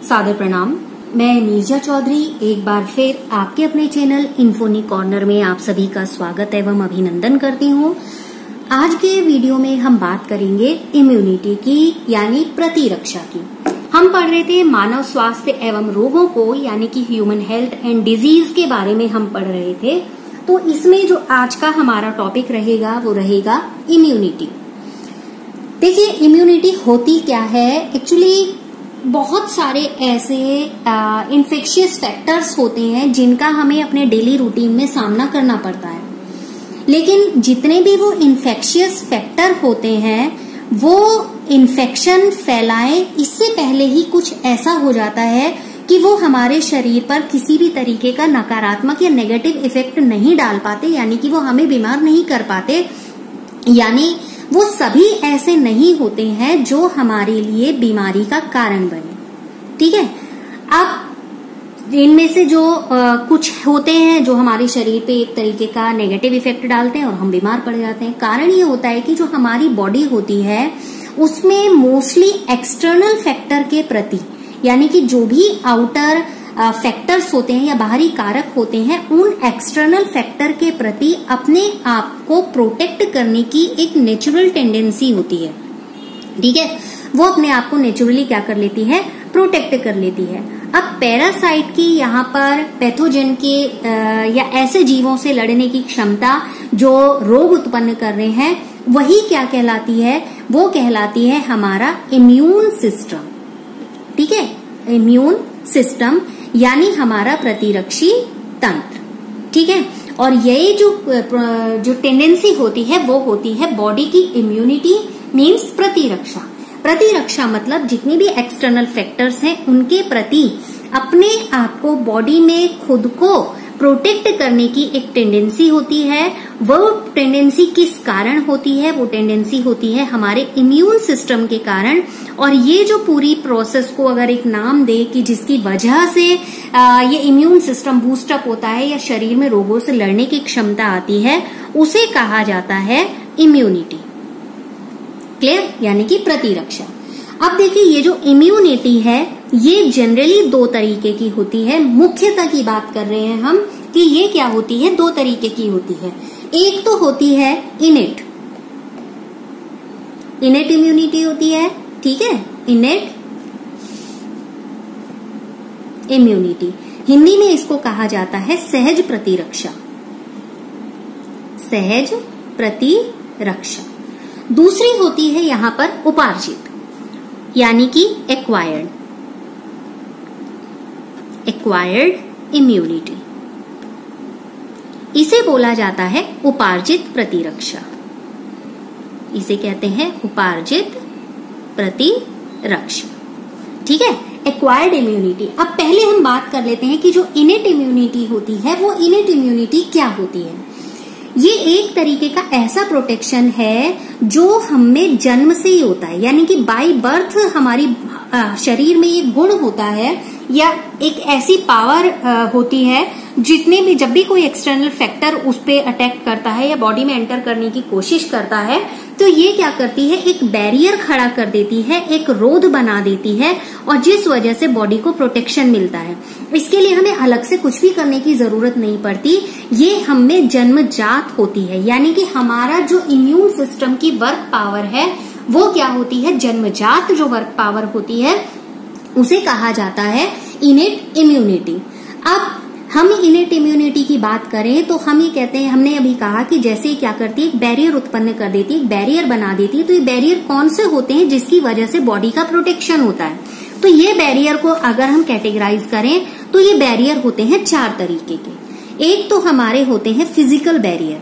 सादर प्रणाम। मैं नीरजा चौधरी एक बार फिर आपके अपने चैनल इन्फोनी कॉर्नर में आप सभी का स्वागत एवं अभिनंदन करती हूँ। आज के वीडियो में हम बात करेंगे इम्यूनिटी की यानी प्रतिरक्षा की। हम पढ़ रहे थे मानव स्वास्थ्य एवं रोगों को यानी कि ह्यूमन हेल्थ एंड डिजीज के बारे में हम पढ़ रहे थे। तो इसमें जो आज का हमारा टॉपिक रहेगा वो रहेगा इम्यूनिटी। देखिए इम्यूनिटी होती क्या है। एक्चुअली बहुत सारे ऐसे इन्फेक्शियस फैक्टर्स होते हैं जिनका हमें अपने डेली रूटीन में सामना करना पड़ता है, लेकिन जितने भी वो इन्फेक्शियस फैक्टर होते हैं वो इन्फेक्शन फैलाएं इससे पहले ही कुछ ऐसा हो जाता है कि वो हमारे शरीर पर किसी भी तरीके का नकारात्मक या नेगेटिव इफेक्ट नहीं डाल पाते, यानी कि वो हमें बीमार नहीं कर पाते। यानी वो सभी ऐसे नहीं होते हैं जो हमारे लिए बीमारी का कारण बने। ठीक है। अब इनमें से जो कुछ होते हैं जो हमारे शरीर पे एक तरीके का नेगेटिव इफेक्ट डालते हैं और हम बीमार पड़ जाते हैं। कारण ये होता है कि जो हमारी बॉडी होती है उसमें मोस्टली एक्सटर्नल फैक्टर के प्रति, यानी कि जो भी आउटर फैक्टर्स होते हैं या बाहरी कारक होते हैं, उन एक्सटर्नल फैक्टर के प्रति अपने आप को प्रोटेक्ट करने की एक नेचुरल टेंडेंसी होती है। ठीक है। वो अपने आप को नेचुरली क्या कर लेती है, प्रोटेक्ट कर लेती है। अब पैरासाइट की यहाँ पर पैथोजन के या ऐसे जीवों से लड़ने की क्षमता जो रोग उत्पन्न कर रहे हैं वही क्या कहलाती है, वो कहलाती है हमारा इम्यून सिस्टम। ठीक है। इम्यून सिस्टम यानी हमारा प्रतिरक्षी तंत्र। ठीक है। और ये जो टेंडेंसी होती है वो होती है बॉडी की इम्यूनिटी मीन्स प्रतिरक्षा। प्रतिरक्षा मतलब जितनी भी एक्सटर्नल फैक्टर्स हैं उनके प्रति अपने आप को बॉडी में खुद को प्रोटेक्ट करने की एक टेंडेंसी होती है। वो टेंडेंसी किस कारण होती है, वो टेंडेंसी होती है हमारे इम्यून सिस्टम के कारण। और ये जो पूरी प्रोसेस को अगर एक नाम दे कि जिसकी वजह से ये इम्यून सिस्टम बूस्टअप होता है या शरीर में रोगों से लड़ने की क्षमता आती है, उसे कहा जाता है इम्यूनिटी। क्लियर, यानी कि प्रतिरक्षा। अब देखिए ये जो इम्यूनिटी है ये जनरली दो तरीके की होती है। मुख्यतः की बात कर रहे हैं हम कि ये क्या होती है, दो तरीके की होती है। एक तो होती है इनेट इम्यूनिटी होती है। ठीक है। इनेट इम्यूनिटी, हिंदी में इसको कहा जाता है सहज प्रतिरक्षा। सहज प्रतिरक्षा। दूसरी होती है यहां पर उपार्जित यानी कि एक्वायर्ड इम्यूनिटी। इसे बोला जाता है उपार्जित प्रतिरक्षा। इसे कहते हैं उपार्जित प्रतिरक्षा। ठीक है। Acquired immunity. अब पहले हम बात कर लेते हैं कि जो इनेट इम्यूनिटी होती है वो इनेट इम्यूनिटी क्या होती है। ये एक तरीके का ऐसा प्रोटेक्शन है जो हमें जन्म से ही होता है, यानी कि बाय बर्थ हमारी शरीर में ये गुण होता है या एक ऐसी पावर होती है जितने भी जब भी कोई एक्सटर्नल फैक्टर उस पे अटैक करता है या बॉडी में एंटर करने की कोशिश करता है तो ये क्या करती है, एक बैरियर खड़ा कर देती है, एक रोध बना देती है और जिस वजह से बॉडी को प्रोटेक्शन मिलता है। इसके लिए हमें अलग से कुछ भी करने की जरूरत नहीं पड़ती, ये हमें जन्मजात होती है। यानी कि हमारा जो इम्यून सिस्टम की वर्क पावर है वो क्या होती है, जन्मजात जो वर्क पावर होती है उसे कहा जाता है इनेट इम्यूनिटी। अब हम इनेट इम्यूनिटी की बात करें तो हम ये कहते हैं, हमने अभी कहा कि जैसे क्या करती है, एक बैरियर उत्पन्न कर देती है, एक बैरियर बना देती है। तो ये बैरियर कौन से होते हैं जिसकी वजह से बॉडी का प्रोटेक्शन होता है। तो ये बैरियर को अगर हम कैटेगराइज करें तो ये बैरियर होते हैं चार तरीके के। एक तो हमारे होते हैं फिजिकल बैरियर।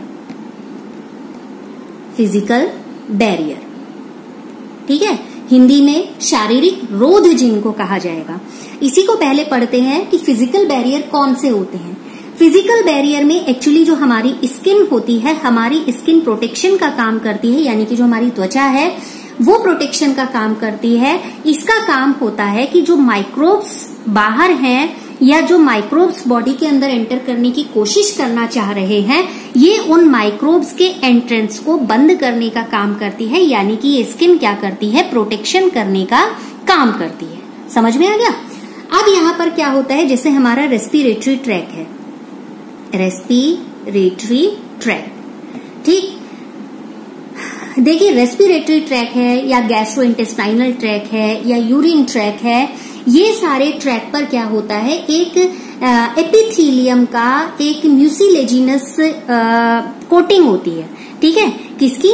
ठीक है। हिंदी में शारीरिक रोध जिनको कहा जाएगा। इसी को पहले पढ़ते हैं कि फिजिकल बैरियर कौन से होते हैं। फिजिकल बैरियर में एक्चुअली जो हमारी स्किन होती है, हमारी स्किन प्रोटेक्शन का काम करती है, यानी कि जो हमारी त्वचा है वो प्रोटेक्शन का काम करती है। इसका काम होता है कि जो माइक्रोब्स बाहर हैं या जो माइक्रोब्स बॉडी के अंदर एंटर करने की कोशिश करना चाह रहे हैं, ये उन माइक्रोब्स के एंट्रेंस को बंद करने का काम करती है। यानी कि ये स्किन क्या करती है, प्रोटेक्शन करने का काम करती है। समझ में आ गया। अब यहाँ पर क्या होता है, जैसे हमारा रेस्पिरेटरी ट्रैक है, रेस्पिरेटरी ट्रैक, ठीक। देखिए रेस्पिरेटरी ट्रैक है या गैस्ट्रोइंटेस्टाइनल ट्रैक है या यूरिन ट्रैक है, ये सारे ट्रैक पर क्या होता है, एक एपिथेलियम का एक म्यूसिलेजिनस कोटिंग होती है, ठीक है। किसकी?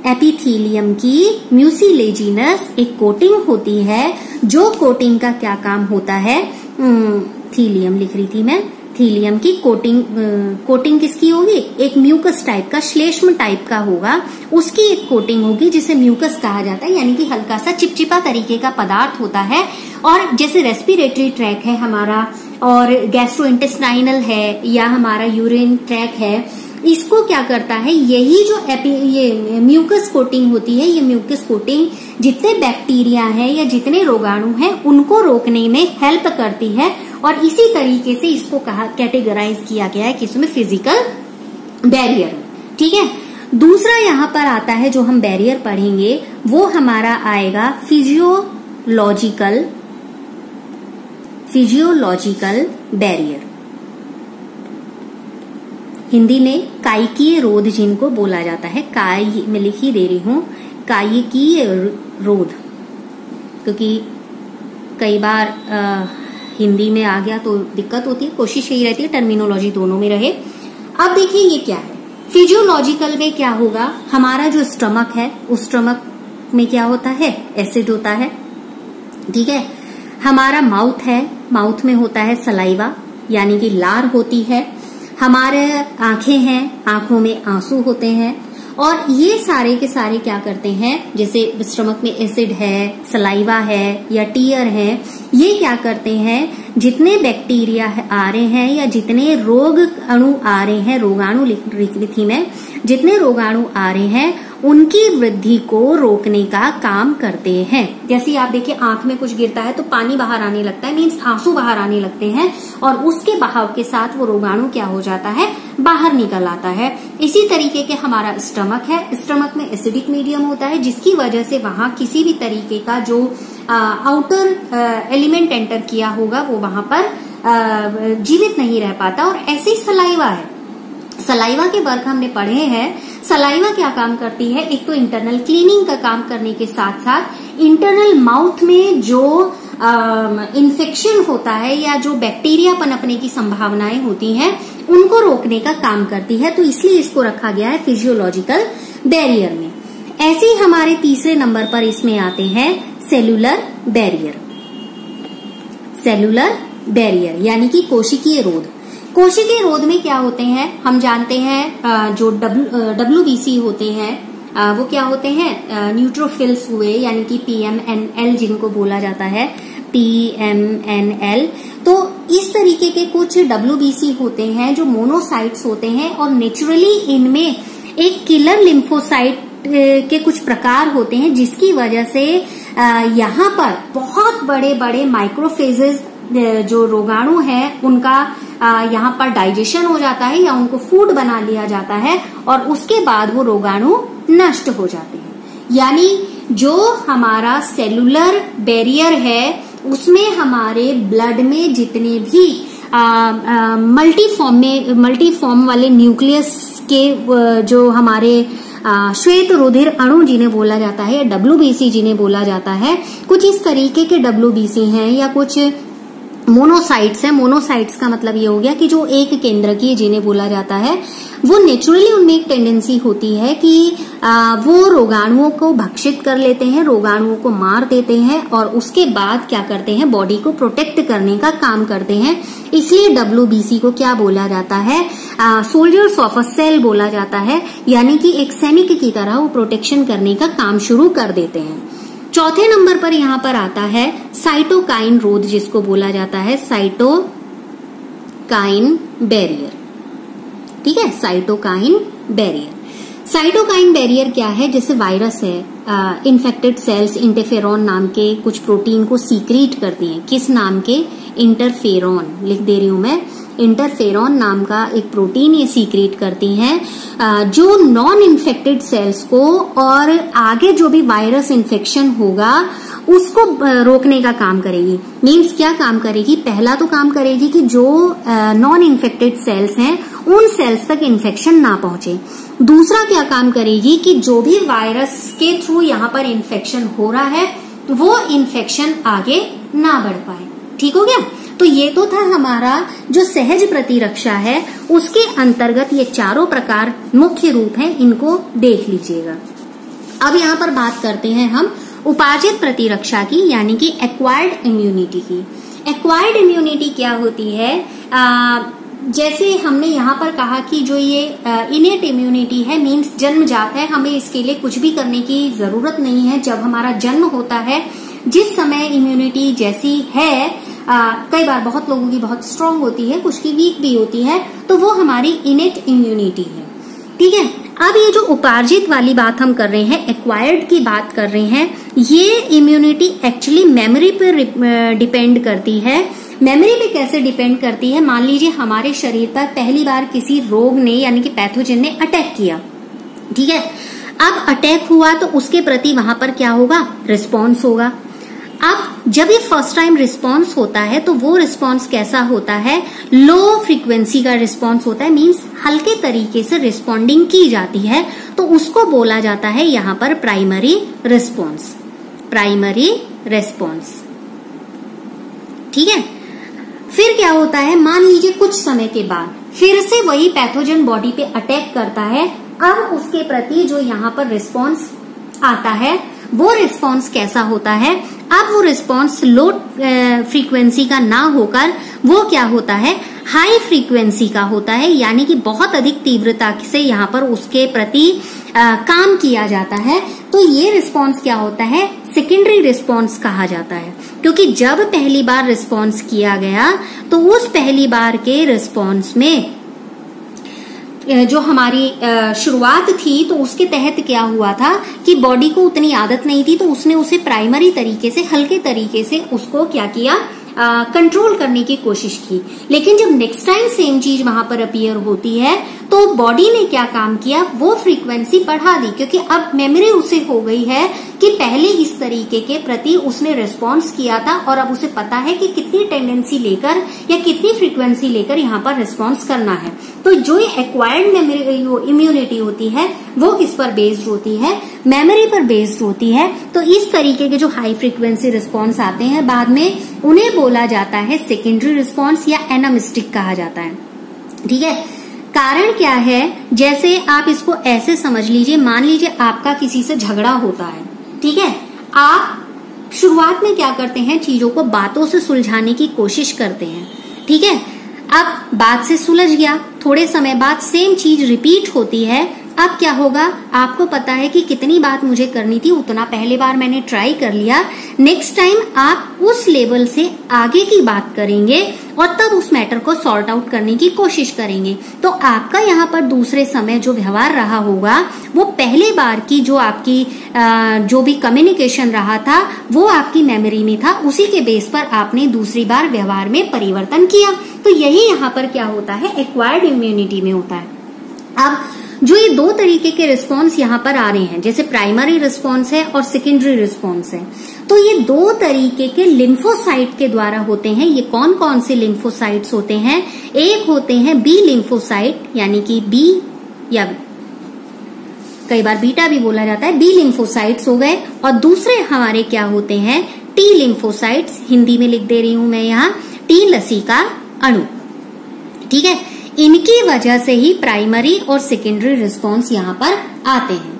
एपिथेलियम की म्यूसिलेजिनस एक कोटिंग होती है, जो कोटिंग का क्या काम होता है, थीलियम लिख रही थी मैं, थीलियम की कोटिंग किसकी होगी, एक म्यूकस टाइप का, श्लेष्म टाइप का होगा, उसकी एक कोटिंग होगी जिसे म्यूकस कहा जाता है, यानी कि हल्का सा चिपचिपा तरीके का पदार्थ होता है। और जैसे रेस्पिरेटरी ट्रैक है हमारा और गैस्ट्रोइंटेस्टाइनल है या हमारा यूरिन ट्रैक है, इसको क्या करता है, यही जो ये म्यूकस कोटिंग होती है, ये म्यूकस कोटिंग जितने बैक्टीरिया हैं या जितने रोगाणु हैं उनको रोकने में हेल्प करती है। और इसी तरीके से इसको कैटेगराइज किया गया है किसमें, फिजिकल बैरियर में, ठीक है। दूसरा यहाँ पर आता है जो हम बैरियर पढ़ेंगे, वो हमारा आएगा फिजियोलॉजिकल बैरियर, हिंदी में कायिकीय रोध जिनको बोला जाता है, काय में लिख ही दे रही हूं, कायिकीय रोध, क्योंकि कई बार हिंदी में आ गया तो दिक्कत होती है, कोशिश यही रहती है टर्मिनोलॉजी दोनों में रहे। अब देखिए ये क्या है, फिजियोलॉजिकल में क्या होगा, हमारा जो स्टमक है उस स्टमक में क्या होता है, एसिड होता है, ठीक है। हमारा माउथ है, माउथ में होता है सलाइवा यानी कि लार होती है। हमारे आंखें हैं, आंखों में आंसू होते हैं। और ये सारे के सारे क्या करते हैं, जैसे स्टमक में एसिड है, सलाइवा है या टीयर है, ये क्या करते हैं, जितने बैक्टीरिया आ रहे हैं या जितने रोग अणु आ रहे हैं, रोगाणु लिख रही थी मैं, जितने रोगाणु आ रहे हैं उनकी वृद्धि को रोकने का काम करते हैं। जैसे आप देखिए आंख में कुछ गिरता है तो पानी बाहर आने लगता है, मीन्स आंसू बाहर आने लगते हैं, और उसके बहाव के साथ वो रोगाणु क्या हो जाता है, बाहर निकल आता है। इसी तरीके के हमारा स्टमक है, स्टमक में एसिडिक मीडियम होता है, जिसकी वजह से वहां किसी भी तरीके का जो आउटर एलिमेंट एंटर किया होगा वो वहां पर जीवित नहीं रह पाता। और ऐसे ही सलाइवा है, सलाइवा के वर्ग हमने पढ़े हैं। सलाइवा क्या काम करती है, एक तो इंटरनल क्लीनिंग का काम करने के साथ साथ इंटरनल माउथ में जो इन्फेक्शन होता है या जो बैक्टीरिया पनपने की संभावनाएं होती हैं उनको रोकने का काम करती है, तो इसलिए इसको रखा गया है फिजियोलॉजिकल बैरियर में। ऐसे ही हमारे तीसरे नंबर पर इसमें आते हैं सेलुलर बैरियर, सेलुलर बैरियर यानी कि कोशिकीय रोध। कोशिकीय रोध में क्या होते हैं, हम जानते हैं जो WBC होते हैं वो क्या होते हैं, न्यूट्रोफिल्स हुए, यानी कि PMNL जिनको बोला जाता है, PMNL। तो इस तरीके के कुछ WBC होते हैं जो मोनोसाइट्स होते हैं, और नेचुरली इनमें एक किलर लिम्फोसाइट के कुछ प्रकार होते हैं, जिसकी वजह से यहाँ पर बहुत बड़े बड़े माइक्रोफेजेस जो रोगाणु हैं उनका यहाँ पर डाइजेशन हो जाता है या उनको फूड बना लिया जाता है, और उसके बाद वो रोगाणु नष्ट हो जाते हैं। यानी जो हमारा सेलुलर बैरियर है उसमें हमारे ब्लड में जितने भी मल्टीफॉर्म वाले न्यूक्लियस के जो हमारे श्वेत रुधिर अणु जिन्हें बोला जाता है, या WBC जिन्हें बोला जाता है, कुछ इस तरीके के WBC हैं या कुछ मोनोसाइट्स है। मोनोसाइट्स का मतलब ये हो गया कि जो एक केंद्र की जिन्हें बोला जाता है, वो नेचुरली उनमें एक टेंडेंसी होती है कि वो रोगाणुओं को भक्षित कर लेते हैं, रोगाणुओं को मार देते हैं, और उसके बाद क्या करते हैं, बॉडी को प्रोटेक्ट करने का काम करते हैं। इसलिए WBC को क्या बोला जाता है, सोल्जर्स ऑफ अ सेल बोला जाता है, यानी कि एक सैनिक की तरह वो प्रोटेक्शन करने का काम शुरू कर देते हैं। चौथे नंबर पर यहाँ पर आता है साइटोकाइन रोध, जिसको बोला जाता है साइटोकाइन बैरियर, ठीक है, साइटोकाइन बैरियर। साइटोकाइन बैरियर क्या है? जैसे वायरस है, इन्फेक्टेड सेल्स इंटरफेरॉन नाम के कुछ प्रोटीन को सीक्रेट करती हैं। किस नाम के? इंटरफेरॉन, लिख दे रही हूं मैं, इंटरफेरॉन नाम का एक प्रोटीन ये सीक्रेट करती हैं, जो नॉन इन्फेक्टेड सेल्स को और आगे जो भी वायरस इन्फेक्शन होगा उसको रोकने का काम करेगी। मीन्स क्या काम करेगी? पहला तो काम करेगी कि जो नॉन इन्फेक्टेड सेल्स हैं उन सेल्स तक इन्फेक्शन ना पहुंचे। दूसरा क्या काम करेगी कि जो भी वायरस के थ्रू यहाँ पर इन्फेक्शन हो रहा है वो इन्फेक्शन आगे ना बढ़ पाए। ठीक हो गया? तो ये तो था हमारा जो सहज प्रतिरक्षा है, उसके अंतर्गत ये चारों प्रकार मुख्य रूप हैं, इनको देख लीजिएगा। अब यहाँ पर बात करते हैं हम उपार्जित प्रतिरक्षा की, यानी कि एक्वायर्ड इम्यूनिटी की। एक्वायर्ड इम्यूनिटी क्या होती है? जैसे हमने यहाँ पर कहा कि जो ये इनेट इम्यूनिटी है, मीन्स जन्मजात है, हमें इसके लिए कुछ भी करने की जरूरत नहीं है। जब हमारा जन्म होता है, जिस समय इम्यूनिटी जैसी है, कई बार बहुत लोगों की बहुत स्ट्रांग होती है, कुछ की वीक भी होती है, तो वो हमारी इनेट इम्यूनिटी है। ठीक है? अब ये जो उपार्जित वाली बात हम कर रहे हैं, एक्वायर्ड की बात कर रहे हैं, ये इम्यूनिटी एक्चुअली मेमोरी पर डिपेंड करती है। मेमोरी पे कैसे डिपेंड करती है? मान लीजिए हमारे शरीर पर पहली बार किसी रोग ने यानी कि पैथोजन ने अटैक किया, ठीक है? अब अटैक हुआ तो उसके प्रति वहां पर क्या होगा? रिस्पॉन्स होगा। अब जब ये फर्स्ट टाइम रिस्पॉन्स होता है तो वो रिस्पॉन्स कैसा होता है? लो फ्रीक्वेंसी का रिस्पॉन्स होता है, मीन्स हल्के तरीके से रिस्पॉन्डिंग की जाती है, तो उसको बोला जाता है यहाँ पर प्राइमरी रिस्पॉन्स। प्राइमरी रिस्पॉन्स, ठीक है? फिर क्या होता है? मान लीजिए कुछ समय के बाद फिर से वही पैथोजन बॉडी पे अटैक करता है। अब उसके प्रति जो यहाँ पर रिस्पॉन्स आता है वो रिस्पॉन्स कैसा होता है? अब वो रिस्पॉन्स लो फ्रीक्वेंसी का ना होकर वो क्या होता है? हाई फ्रीक्वेंसी का होता है, यानी कि बहुत अधिक तीव्रता से यहाँ पर उसके प्रति काम किया जाता है। तो ये रिस्पॉन्स क्या होता है? सेकेंडरी रिस्पॉन्स कहा जाता है, क्योंकि जब पहली बार रिस्पॉन्स किया गया तो उस पहली बार के रिस्पॉन्स में जो हमारी शुरुआत थी तो उसके तहत क्या हुआ था कि बॉडी को उतनी आदत नहीं थी, तो उसने उसे प्राइमरी तरीके से, हल्के तरीके से उसको क्या किया? कंट्रोल करने की कोशिश की। लेकिन जब नेक्स्ट टाइम सेम चीज वहां पर अपीयर होती है तो बॉडी ने क्या काम किया? वो फ्रीक्वेंसी बढ़ा दी, क्योंकि अब मेमोरी उसे हो गई है कि पहले इस तरीके के प्रति उसने रिस्पॉन्स किया था और अब उसे पता है कि कितनी टेंडेंसी लेकर या कितनी फ्रीक्वेंसी लेकर यहाँ पर रिस्पॉन्स करना है। तो जो एक्वायर्ड इम्यूनिटी होती है वो किस पर बेस्ड होती है? मेमोरी पर बेस्ड होती है। तो इस तरीके के जो हाई फ्रीक्वेंसी रिस्पॉन्स आते हैं बाद में, उन्हें बोला जाता है सेकेंडरी रिस्पॉन्स या एनामिस्टिक कहा जाता है। ठीक है? कारण क्या है? जैसे आप इसको ऐसे समझ लीजिए, मान लीजिए आपका किसी से झगड़ा होता है, ठीक है? आप शुरुआत में क्या करते हैं? चीजों को बातों से सुलझाने की कोशिश करते हैं, ठीक है? अब बात से सुलझ गया, थोड़े समय बाद सेम चीज रिपीट होती है। अब क्या होगा? आपको पता है कि कितनी बात मुझे करनी थी, उतना पहले बार मैंने ट्राई कर लिया। नेक्स्ट टाइम आप उस लेवल से आगे की बात करेंगे और तब उस मैटर को सॉर्ट आउट करने की कोशिश करेंगे। तो आपका यहाँ पर दूसरे समय जो व्यवहार रहा होगा वो पहले बार की जो आपकी जो भी कम्युनिकेशन रहा था वो आपकी मेमोरी में था, उसी के बेस पर आपने दूसरी बार व्यवहार में परिवर्तन किया। तो यही यहाँ पर क्या होता है? एक्वायर्ड इम्यूनिटी में होता है। अब जो ये दो तरीके के रिस्पॉन्स यहाँ पर आ रहे हैं, जैसे प्राइमरी रिस्पॉन्स है और सेकेंडरी रिस्पॉन्स है, तो ये दो तरीके के लिम्फोसाइट के द्वारा होते हैं। ये कौन कौन से लिम्फोसाइट्स होते हैं? एक होते हैं बी लिम्फोसाइट, यानी कि बी या कई बार बीटा भी बोला जाता है, बी लिम्फोसाइट्स हो गए। और दूसरे हमारे क्या होते हैं? टी लिम्फोसाइट्स, हिंदी में लिख दे रही हूं मैं यहाँ, टी लसिका अणु। ठीक है? इनकी वजह से ही प्राइमरी और सेकेंडरी रिस्पॉन्स यहाँ पर आते हैं।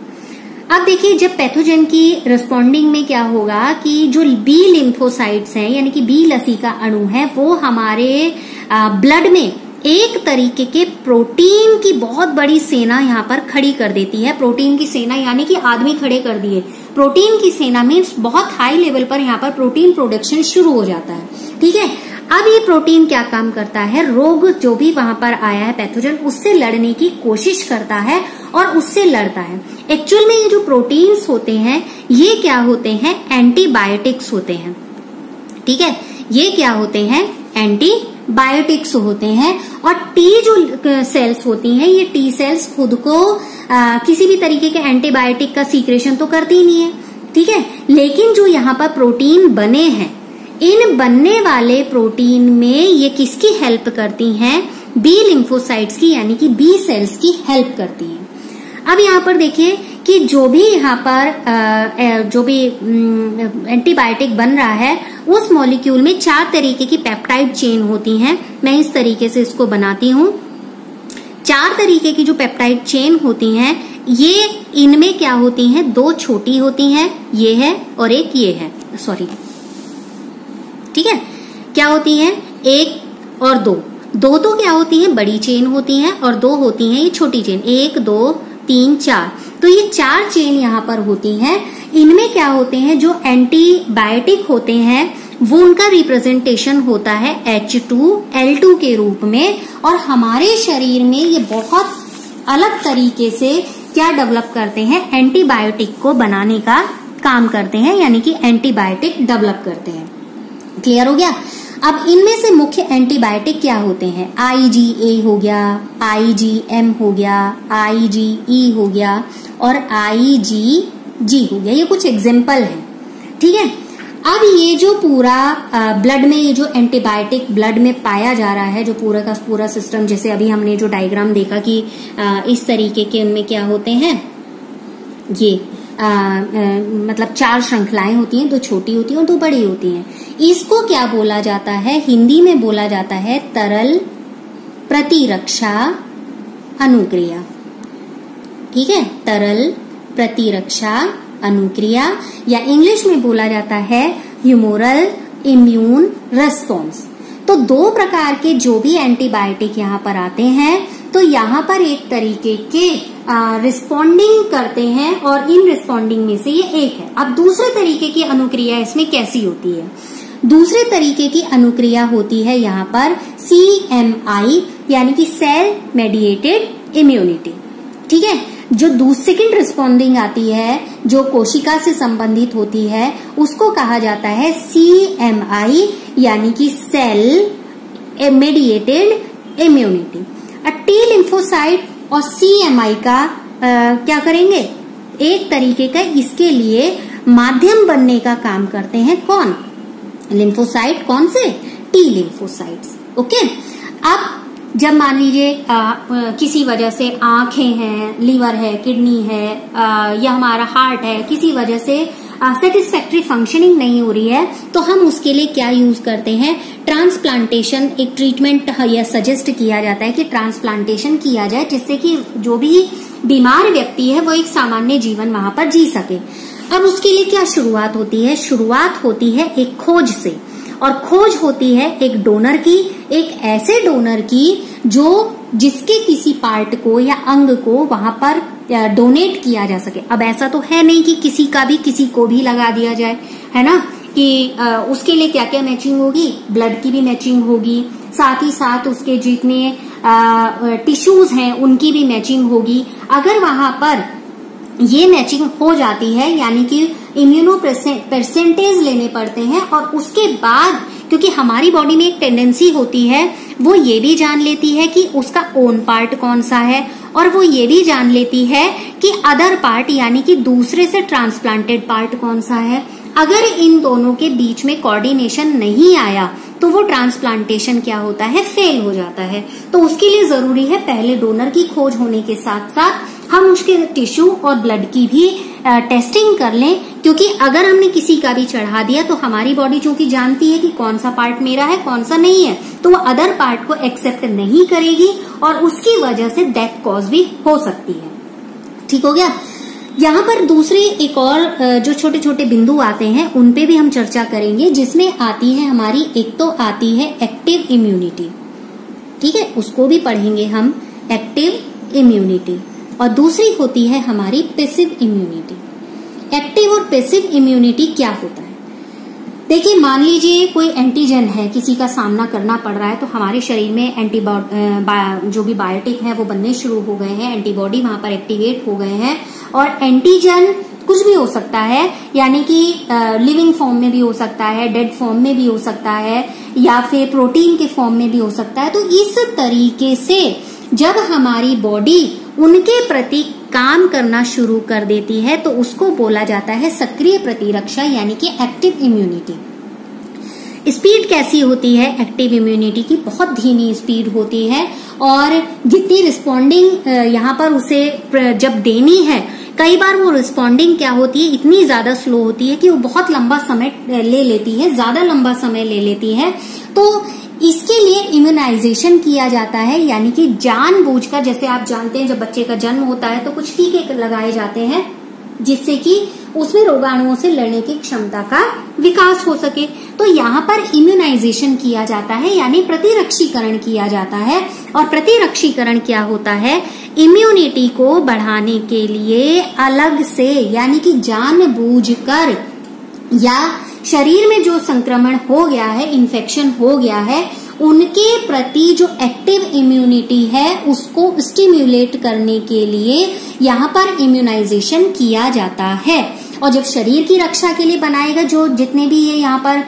अब देखिए, जब पैथोजन की रिस्पॉन्डिंग में क्या होगा कि जो बी लिम्फोसाइट्स हैं यानी कि बी लसिका अणु है, वो हमारे ब्लड में एक तरीके के प्रोटीन की बहुत बड़ी सेना यहाँ पर खड़ी कर देती है। प्रोटीन की सेना यानी कि आदमी खड़े कर दिए। प्रोटीन की सेना मीन्स बहुत हाई लेवल पर यहाँ पर प्रोटीन प्रोडक्शन शुरू हो जाता है। ठीक है? अब ये प्रोटीन क्या काम करता है, रोग जो भी वहां पर आया है पैथोजन, उससे लड़ने की कोशिश करता है और उससे लड़ता है। एक्चुअल में ये जो प्रोटीन्स होते हैं ये क्या होते हैं, एंटीबायोटिक्स होते हैं। ठीक है, ये क्या होते हैं, एंटीबायोटिक्स होते हैं। और टी जो सेल्स होती हैं, ये टी सेल्स खुद को किसी भी तरीके के एंटीबायोटिक का सीक्रेशन तो करती नहीं है। ठीक है, लेकिन जो यहाँ पर प्रोटीन बने हैं, इन बनने वाले प्रोटीन में ये किसकी हेल्प करती हैं, बी लिम्फोसाइट्स की, यानी कि बी सेल्स की हेल्प करती हैं। अब यहाँ पर देखिए कि जो भी यहाँ पर जो भी एंटीबायोटिक बन रहा है, उस मॉलिक्यूल में 4 तरीके की पेप्टाइड चेन होती हैं। मैं इस तरीके से इसको बनाती हूँ। 4 तरीके की जो पेप्टाइड चेन होती हैं, ये इनमें क्या होती हैं, 2 छोटी होती हैं, ये है और एक ये है, सॉरी। ठीक है, क्या होती हैं, 1 और 2 तो क्या होती है, बड़ी चेन होती हैं, और 2 होती हैं ये छोटी चेन, 1 2 3 4। तो ये 4 चेन यहाँ पर होती हैं। इनमें क्या होते हैं, जो एंटीबायोटिक होते हैं वो उनका रिप्रेजेंटेशन होता है H2L2 के रूप में। और हमारे शरीर में ये बहुत अलग तरीके से क्या डेवलप करते हैं, एंटीबायोटिक को बनाने का काम करते हैं, यानी कि एंटीबायोटिक डेवलप करते हैं। क्लियर हो गया। अब इनमें से मुख्य एंटीबायोटिक क्या होते हैं, IgA हो गया, IgM हो गया, IgE हो गया और IgG हो गया। ये कुछ एग्जाम्पल है। ठीक है, अब ये जो पूरा ब्लड में, ये जो एंटीबायोटिक ब्लड में पाया जा रहा है, जो पूरा का पूरा सिस्टम, जैसे अभी हमने जो डायग्राम देखा कि इस तरीके के उनमें क्या होते हैं, ये मतलब 4 श्रृंखलाएं होती हैं, 2 छोटी होती हैं और 2 बड़ी होती हैं। इसको क्या बोला जाता है, हिंदी में बोला जाता है तरल प्रतिरक्षा अनुक्रिया। ठीक है, तरल प्रतिरक्षा अनुक्रिया, या इंग्लिश में बोला जाता है ह्यूमोरल इम्यून रेस्पॉन्स। तो 2 प्रकार के जो भी एंटीबायोटिक यहाँ पर आते हैं, तो यहाँ पर एक तरीके के रिस्पॉन्डिंग करते हैं और इन रिस्पॉन्डिंग में से ये एक है। अब दूसरे तरीके की अनुक्रिया इसमें कैसी होती है, दूसरे तरीके की अनुक्रिया होती है यहाँ पर CMI, यानी कि सेल मेडिएटेड इम्यूनिटी। ठीक है, जो सेकंड रिस्पॉन्डिंग आती है, जो कोशिका से संबंधित होती है, उसको कहा जाता है CMI, यानी कि cell mediated immunity. T lymphocyte और CMI का क्या करेंगे, एक तरीके का इसके लिए माध्यम बनने का काम करते हैं। कौन, लिम्फोसाइट, कौन से, टी लिम्फोसाइट्स। ओके, अब जब मान लीजिए किसी वजह से आंखें हैं, लीवर है, किडनी है, या हमारा हार्ट है, किसी वजह से सेटिस्फैक्ट्री फंक्शनिंग नहीं हो रही है, तो हम उसके लिए क्या यूज करते हैं, ट्रांसप्लांटेशन। एक ट्रीटमेंट यह सजेस्ट किया जाता है कि ट्रांसप्लांटेशन किया जाए, जिससे कि जो भी बीमार व्यक्ति है वो एक सामान्य जीवन वहां पर जी सके। अब उसके लिए क्या शुरुआत होती है, शुरुआत होती है एक खोज से, और खोज होती है एक डोनर की, एक ऐसे डोनर की जो जिसके किसी पार्ट को या अंग को वहां पर डोनेट किया जा सके। अब ऐसा तो है नहीं कि किसी का भी किसी को भी लगा दिया जाए, है ना, कि उसके लिए क्या क्या मैचिंग होगी, ब्लड की भी मैचिंग होगी, साथ ही साथ उसके जितने टिश्यूज हैं उनकी भी मैचिंग होगी। अगर वहां पर ये मैचिंग हो जाती है, यानी कि इम्यूनो परसेंटेज लेने पड़ते हैं, और उसके बाद क्योंकि हमारी बॉडी में एक टेंडेंसी होती है, वो ये भी जान लेती है कि उसका ओन पार्ट कौन सा है, और वो ये भी जान लेती है कि अदर पार्ट, यानी कि दूसरे से ट्रांसप्लांटेड पार्ट कौन सा है। अगर इन दोनों के बीच में कोऑर्डिनेशन नहीं आया तो वो ट्रांसप्लांटेशन क्या होता है, फेल हो जाता है। तो उसके लिए जरूरी है पहले डोनर की खोज होने के साथ साथ हम उसके टिश्यू और ब्लड की भी टेस्टिंग कर लें, क्योंकि अगर हमने किसी का भी चढ़ा दिया तो हमारी बॉडी चूंकि जानती है कि कौन सा पार्ट मेरा है कौन सा नहीं है, तो वो अदर पार्ट को एक्सेप्ट नहीं करेगी और उसकी वजह से डेथ कॉज भी हो सकती है। ठीक हो गया। यहाँ पर दूसरी एक और जो छोटे छोटे बिंदु आते हैं उन पे भी हम चर्चा करेंगे, जिसमें आती है हमारी, एक तो आती है एक्टिव इम्यूनिटी, ठीक है, उसको भी पढ़ेंगे हम, एक्टिव इम्यूनिटी, और दूसरी होती है हमारी पैसिव इम्यूनिटी। एक्टिव और पैसिव इम्यूनिटी क्या होता है? देखिए, मान लीजिए कोई एंटीजन है, किसी का सामना करना पड़ रहा है, तो हमारे शरीर में एंटीबॉडी जो भी बायोटिक है वो बनने शुरू हो गए हैं, एंटीबॉडी वहां पर एक्टिवेट हो गए हैं। और एंटीजन कुछ भी हो सकता है, यानी कि लिविंग फॉर्म में भी हो सकता है, डेड फॉर्म में भी हो सकता है, या फिर प्रोटीन के फॉर्म में भी हो सकता है। तो इस तरीके से जब हमारी बॉडी उनके प्रति काम करना शुरू कर देती है तो उसको बोला जाता है सक्रिय प्रतिरक्षा, यानी कि एक्टिव इम्यूनिटी। स्पीड कैसी होती है एक्टिव इम्यूनिटी की? बहुत धीमी स्पीड होती है, और जितनी रिस्पॉन्डिंग यहाँ पर उसे जब देनी है, कई बार वो रिस्पॉन्डिंग क्या होती है, इतनी ज्यादा स्लो होती है कि वो बहुत लंबा समय ले लेती है, ज्यादा लंबा समय ले लेती है। तो इसके लिए इम्यूनाइजेशन किया जाता है, यानी कि जानबूझकर, जैसे आप जानते हैं जब बच्चे का जन्म होता है तो कुछ टीके लगाए जाते हैं जिससे कि उसमें रोगाणुओं से लड़ने की क्षमता का विकास हो सके। तो यहाँ पर इम्यूनाइजेशन किया जाता है, यानी प्रतिरक्षीकरण किया जाता है। और प्रतिरक्षीकरण क्या होता है? इम्यूनिटी को बढ़ाने के लिए अलग से, यानी कि जानबूझकर, या शरीर में जो संक्रमण हो गया है, इन्फेक्शन हो गया है, उनके प्रति जो एक्टिव इम्यूनिटी है उसको स्टिम्युलेट करने के लिए यहाँ पर इम्यूनाइजेशन किया जाता है। और जब शरीर की रक्षा के लिए बनाएगा, जो जितने भी ये यहाँ पर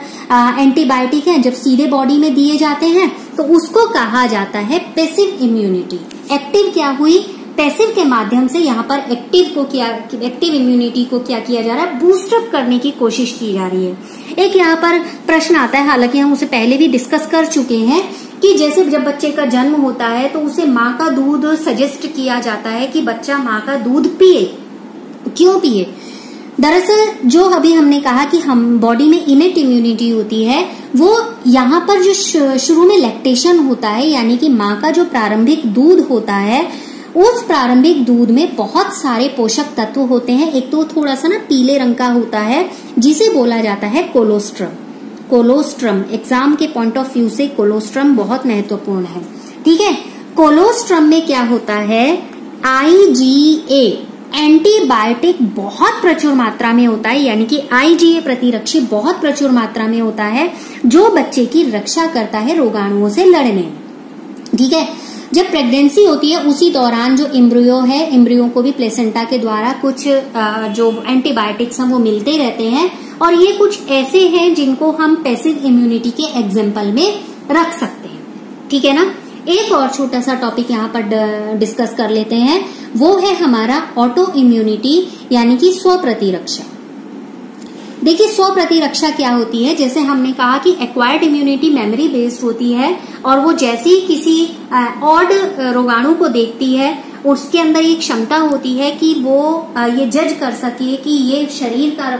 एंटीबायोटिक हैं, जब सीधे बॉडी में दिए जाते हैं तो उसको कहा जाता है पैसिव इम्यूनिटी। एक्टिव क्या हुई? पैसिव के माध्यम से यहाँ पर एक्टिव इम्यूनिटी को क्या किया जा रहा है? बूस्टअप करने की कोशिश की जा रही है। एक यहाँ पर प्रश्न आता है, हालांकि हम उसे पहले भी डिस्कस कर चुके हैं, कि जैसे जब बच्चे का जन्म होता है तो उसे माँ का दूध सजेस्ट किया जाता है कि बच्चा माँ का दूध पिए। क्यों पिए? दरअसल जो अभी हमने कहा कि हम बॉडी में इनेट इम्यूनिटी होती है, वो यहाँ पर जो शुरू में लैक्टेशन होता है, यानी कि माँ का जो प्रारंभिक दूध होता है, उस प्रारंभिक दूध में बहुत सारे पोषक तत्व होते हैं। एक तो थोड़ा सा ना पीले रंग का होता है, जिसे बोला जाता है कोलोस्ट्रम। कोलोस्ट्रम एग्जाम के पॉइंट ऑफ व्यू से कोलोस्ट्रम बहुत महत्वपूर्ण है, ठीक है। कोलोस्ट्रम में क्या होता है? IgA एंटीबायोटिक बहुत प्रचुर मात्रा में होता है, यानी कि IgA प्रतिरक्षी बहुत प्रचुर मात्रा में होता है, जो बच्चे की रक्षा करता है रोगाणुओं से लड़ने में, ठीक है। जब प्रेगनेंसी होती है उसी दौरान जो एम्ब्रियो है, एम्ब्रियो को भी प्लेसेंटा के द्वारा कुछ जो एंटीबायोटिक्स हैं वो मिलते रहते हैं, और ये कुछ ऐसे हैं जिनको हम पैसिव इम्यूनिटी के एग्जाम्पल में रख सकते हैं, ठीक है ना। एक और छोटा सा टॉपिक यहाँ पर डिस्कस कर लेते हैं, वो है हमारा ऑटो इम्यूनिटी, यानी कि स्व प्रतिरक्षा। देखिए, स्व प्रतिरक्षा क्या होती है? जैसे हमने कहा कि एक्वायर्ड इम्यूनिटी मेमोरी बेस्ड होती है, और वो जैसे ही किसी ऑड रोगाणु को देखती है, उसके अंदर ये क्षमता होती है कि वो ये जज कर सके कि ये शरीर का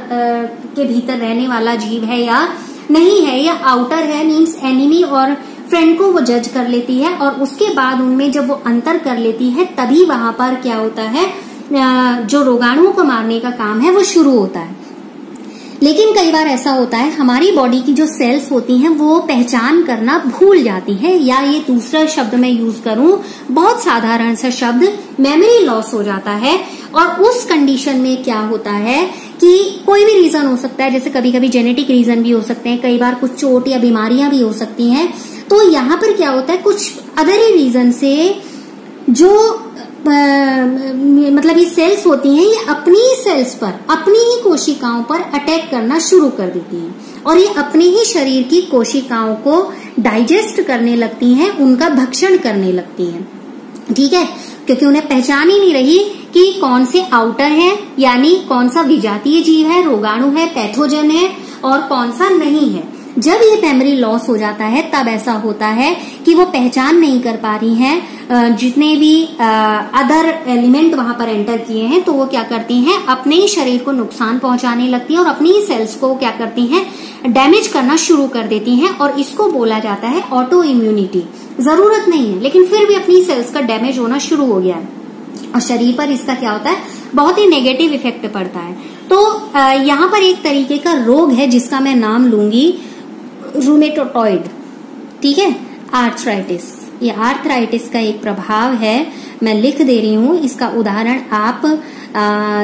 के भीतर रहने वाला जीव है या नहीं है, या आउटर है, मीन्स एनिमी और फ्रेंड को वो जज कर लेती है। और उसके बाद उनमें जब वो अंतर कर लेती है, तभी वहां पर क्या होता है, जो रोगाणुओं को मारने का काम है वो शुरू होता है। लेकिन कई बार ऐसा होता है, हमारी बॉडी की जो सेल्स होती हैं वो पहचान करना भूल जाती हैं, या ये दूसरा शब्द मैं यूज करूं, बहुत साधारण सा शब्द, मेमोरी लॉस हो जाता है। और उस कंडीशन में क्या होता है कि कोई भी रीजन हो सकता है, जैसे कभी कभी जेनेटिक रीजन भी हो सकते हैं, कई बार कुछ चोट या बीमारियां भी हो सकती हैं। तो यहाँ पर क्या होता है, कुछ अदर ही रीजन से जो मतलब ये सेल्स होती हैं, ये अपनी ही सेल्स पर, अपनी ही कोशिकाओं पर अटैक करना शुरू कर देती हैं, और ये अपने ही शरीर की कोशिकाओं को डाइजेस्ट करने लगती हैं, उनका भक्षण करने लगती हैं, ठीक है। क्योंकि उन्हें पहचान ही नहीं रही कि कौन से आउटर है, यानी कौन सा विजातीय जीव है, रोगाणु है, पैथोजन है, और कौन सा नहीं है। जब ये मेमोरी लॉस हो जाता है तब ऐसा होता है कि वो पहचान नहीं कर पा रही हैं जितने भी अदर एलिमेंट वहां पर एंटर किए हैं, तो वो क्या करती हैं, अपने ही शरीर को नुकसान पहुंचाने लगती हैं, और अपनी ही सेल्स को क्या करती हैं, डैमेज करना शुरू कर देती हैं। और इसको बोला जाता है ऑटो इम्यूनिटी। जरूरत नहीं है, लेकिन फिर भी अपनी सेल्स का डैमेज होना शुरू हो गया है, और शरीर पर इसका क्या होता है, बहुत ही नेगेटिव इफेक्ट पड़ता है। तो यहाँ पर एक तरीके का रोग है जिसका मैं नाम लूंगी रूमेटोटॉइड, ठीक है, आर्थराइटिस। ये आर्थराइटिस का एक प्रभाव है, मैं लिख दे रही हूं, इसका उदाहरण आप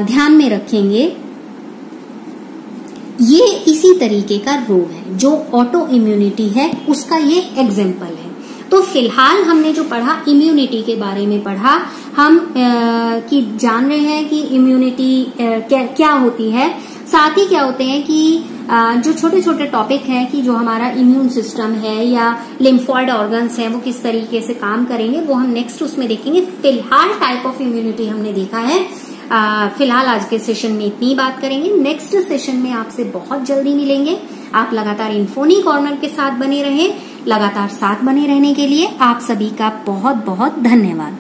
ध्यान में रखेंगे। ये इसी तरीके का रोग है, जो ऑटो इम्यूनिटी है उसका ये एग्जाम्पल है। तो फिलहाल हमने जो पढ़ा, इम्यूनिटी के बारे में पढ़ा, हम कि जान रहे हैं कि इम्यूनिटी क्या होती है, साथ ही क्या होते हैं कि जो छोटे छोटे टॉपिक हैं कि जो हमारा इम्यून सिस्टम है या लिम्फॉइड ऑर्गन्स हैं वो किस तरीके से काम करेंगे, वो हम नेक्स्ट उसमें देखेंगे। फिलहाल टाइप ऑफ इम्यूनिटी हमने देखा है। फिलहाल आज के सेशन में इतनी बात करेंगे। नेक्स्ट सेशन में आपसे बहुत जल्दी मिलेंगे। आप लगातार इन्फोनी कॉर्नर के साथ बने रहें। लगातार साथ बने रहने के लिए आप सभी का बहुत बहुत धन्यवाद।